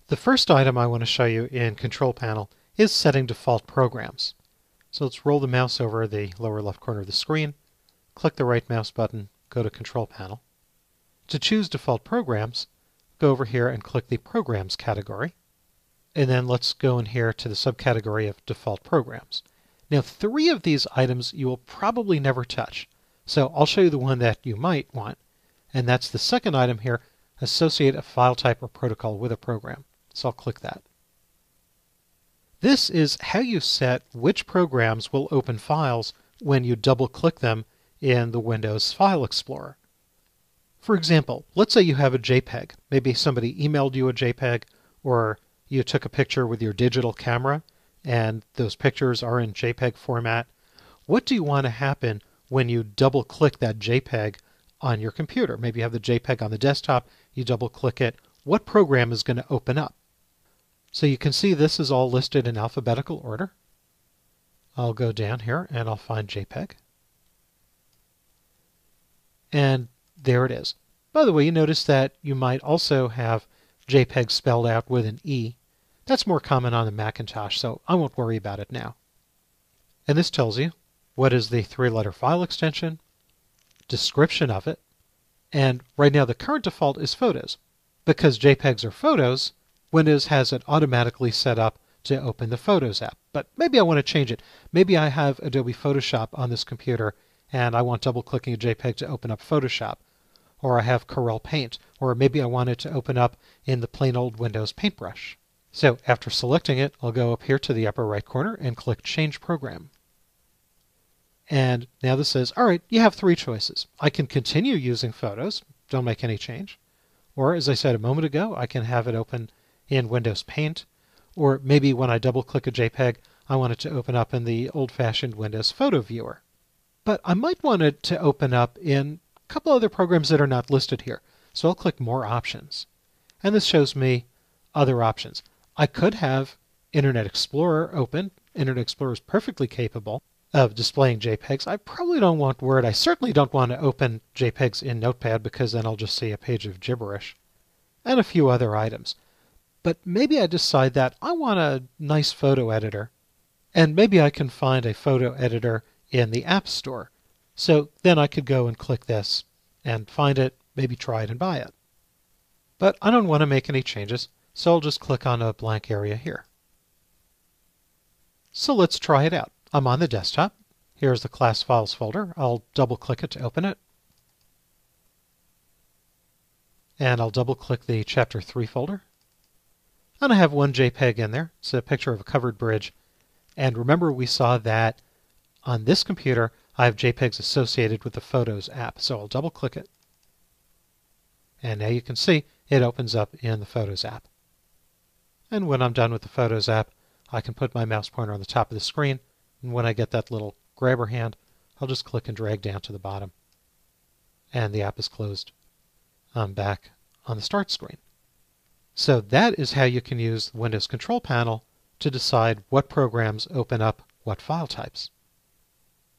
The first item I want to show you in Control Panel is setting default programs. So let's roll the mouse over the lower left corner of the screen, click the right mouse button, go to Control Panel. To choose default programs, go over here and click the Programs category. And then let's go in here to the subcategory of default programs. Now, 3 of these items you will probably never touch. So I'll show you the one that you might want. And that's the second item here, associate a file type or protocol with a program. So I'll click that. This is how you set which programs will open files when you double-click them in the Windows File Explorer. For example, let's say you have a JPEG. Maybe somebody emailed you a JPEG, or you took a picture with your digital camera, and those pictures are in JPEG format. What do you want to happen when you double-click that JPEG on your computer? Maybe you have the JPEG on the desktop, you double-click it. What program is going to open up? So you can see this is all listed in alphabetical order. I'll go down here and I'll find JPEG. And there it is. By the way, you notice that you might also have JPEG spelled out with an E. That's more common on the Macintosh, so I won't worry about it now. And this tells you what is the 3-letter file extension, description of it, and right now the current default is photos. Because JPEGs are photos, Windows has it automatically set up to open the Photos app. But maybe I want to change it. Maybe I have Adobe Photoshop on this computer and I want double-clicking a JPEG to open up Photoshop. Or I have Corel Paint. Or maybe I want it to open up in the plain old Windows Paintbrush. So after selecting it, I'll go up here to the upper right corner and click Change Program. And now this says, all right, you have 3 choices. I can continue using Photos, don't make any change. Or, as I said a moment ago, I can have it open in Windows Paint. Or maybe when I double-click a JPEG, I want it to open up in the old-fashioned Windows Photo Viewer. But I might want it to open up in a couple other programs that are not listed here. So I'll click More Options. And this shows me other options. I could have Internet Explorer open. Internet Explorer is perfectly capable of displaying JPEGs. I probably don't want Word. I certainly don't want to open JPEGs in Notepad because then I'll just see a page of gibberish. And a few other items. But maybe I decide that I want a nice photo editor. And maybe I can find a photo editor in the App Store. So then I could go and click this and find it, maybe try it and buy it. But I don't want to make any changes, so I'll just click on a blank area here. So let's try it out. I'm on the desktop. Here's the Class Files folder. I'll double-click it to open it. And I'll double-click the Chapter 3 folder. And I have one JPEG in there. It's a picture of a covered bridge. And remember, we saw that on this computer, I have JPEGs associated with the Photos app. So I'll double-click it. And now you can see it opens up in the Photos app. And when I'm done with the Photos app, I can put my mouse pointer on the top of the screen. And when I get that little grabber hand, I'll just click and drag down to the bottom. And the app is closed. I'm back on the Start screen. So that is how you can use the Windows Control Panel to decide what programs open up what file types.